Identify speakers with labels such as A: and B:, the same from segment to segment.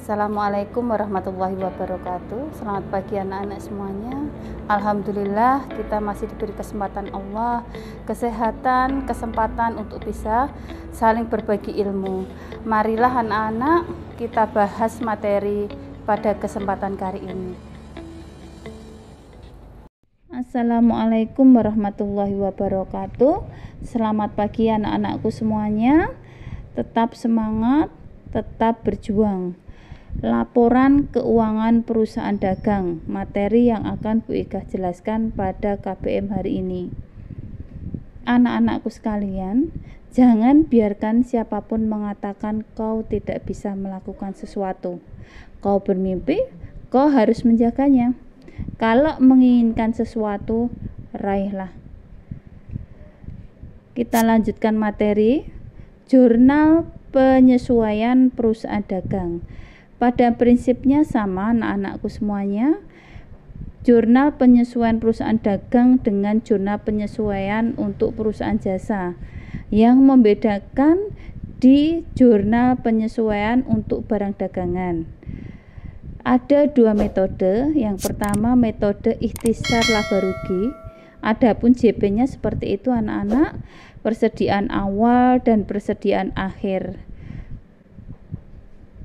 A: Assalamualaikum warahmatullahi wabarakatuh. Selamat pagi anak-anak semuanya. Alhamdulillah kita masih diberi kesempatan Allah, kesehatan, kesempatan untuk bisa saling berbagi ilmu. Marilah anak-anak kita bahas materi pada kesempatan kali ini. Assalamualaikum warahmatullahi wabarakatuh. Selamat pagi anak-anakku semuanya. Tetap semangat, tetap berjuang. Laporan keuangan perusahaan dagang, materi yang akan Bu Ika jelaskan pada KBM hari ini. Anak-anakku sekalian, jangan biarkan siapapun mengatakan kau tidak bisa melakukan sesuatu. Kau bermimpi, kau harus menjaganya. Kalau menginginkan sesuatu, raihlah. Kita lanjutkan materi jurnal penyesuaian perusahaan dagang. Pada prinsipnya sama anak-anakku semuanya. Jurnal penyesuaian perusahaan dagang dengan jurnal penyesuaian untuk perusahaan jasa. Yang membedakan di jurnal penyesuaian untuk barang dagangan. Ada dua metode. Yang pertama metode ikhtisar laba rugi. Adapun JP-nya seperti itu anak-anak, persediaan awal dan persediaan akhir.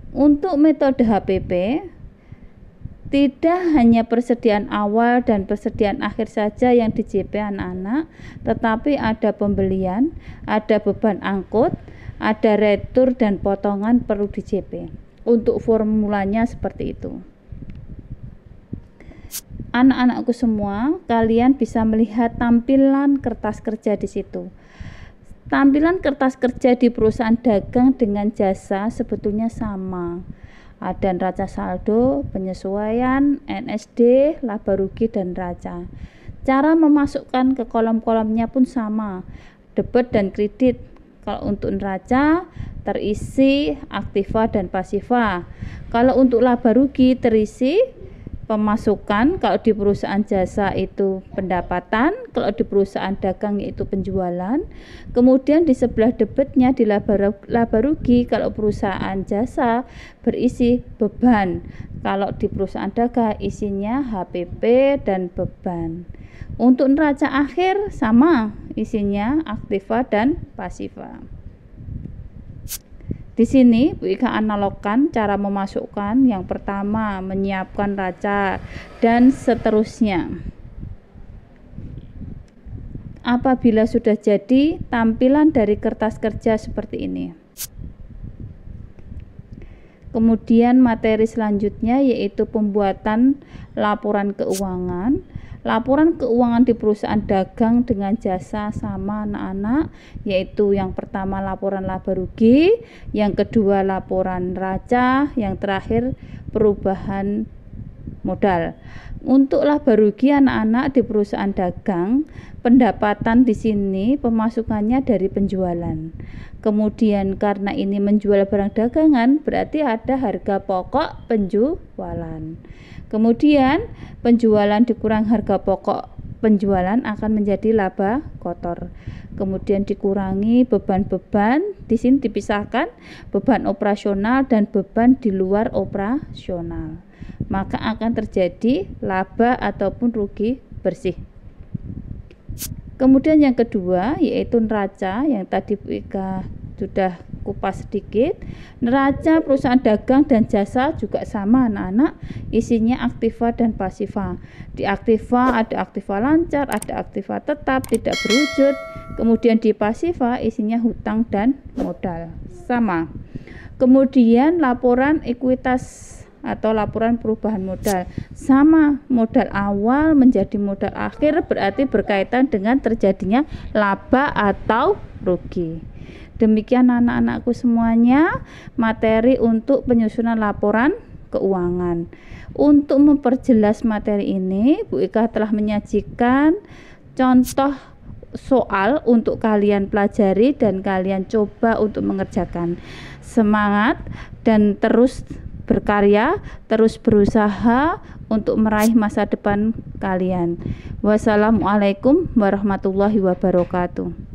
A: Untuk metode HPP, tidak hanya persediaan awal dan persediaan akhir saja yang di JP anak-anak, tetapi ada pembelian, ada beban angkut, ada retur dan potongan perlu di JP. Untuk formulanya seperti itu. Anak-anakku semua, kalian bisa melihat tampilan kertas kerja di situ. Tampilan kertas kerja di perusahaan dagang dengan jasa sebetulnya sama. Ada neraca saldo, penyesuaian, NSD, laba rugi, dan neraca. Cara memasukkan ke kolom-kolomnya pun sama. Debit dan kredit. Kalau untuk neraca terisi aktiva dan pasiva. Kalau untuk laba rugi terisi pemasukan, kalau di perusahaan jasa itu pendapatan, kalau di perusahaan dagang yaitu penjualan. Kemudian di sebelah debitnya di laba rugi, kalau perusahaan jasa berisi beban, kalau di perusahaan dagang isinya HPP dan beban. Untuk neraca akhir sama, isinya aktiva dan pasiva. Di sini Bu Ika analogkan cara memasukkan. Yang pertama menyiapkan neraca dan seterusnya. Apabila sudah jadi, tampilan dari kertas kerja seperti ini. Kemudian materi selanjutnya yaitu pembuatan laporan keuangan. Laporan keuangan di perusahaan dagang dengan jasa sama anak-anak, yaitu yang pertama laporan laba rugi, yang kedua laporan neraca, yang terakhir perubahan modal. Untuk laba rugi anak-anak di perusahaan dagang, pendapatan di sini pemasukannya dari penjualan. Kemudian karena ini menjual barang dagangan, berarti ada harga pokok penjualan. Kemudian penjualan dikurang harga pokok penjualan akan menjadi laba kotor. Kemudian dikurangi beban-beban, di sini dipisahkan beban operasional dan beban di luar operasional. Maka akan terjadi laba ataupun rugi bersih. Kemudian yang kedua yaitu neraca, yang tadi Bu Ika sudah kupas sedikit. Neraca perusahaan dagang dan jasa juga sama anak-anak, isinya aktiva dan pasiva. Di aktiva ada aktiva lancar, ada aktiva tetap tidak berwujud. Kemudian di pasiva isinya hutang dan modal, sama. Kemudian laporan ekuitas atau laporan perubahan modal, sama. Modal awal menjadi modal akhir, berarti berkaitan dengan terjadinya laba atau rugi. Demikian anak-anakku semuanya, materi untuk penyusunan laporan keuangan. Untuk memperjelas materi ini, Bu Ika telah menyajikan contoh soal untuk kalian pelajari dan kalian coba untuk mengerjakan. Semangat dan terus berkarya, terus berusaha untuk meraih masa depan kalian. Wassalamualaikum warahmatullahi wabarakatuh.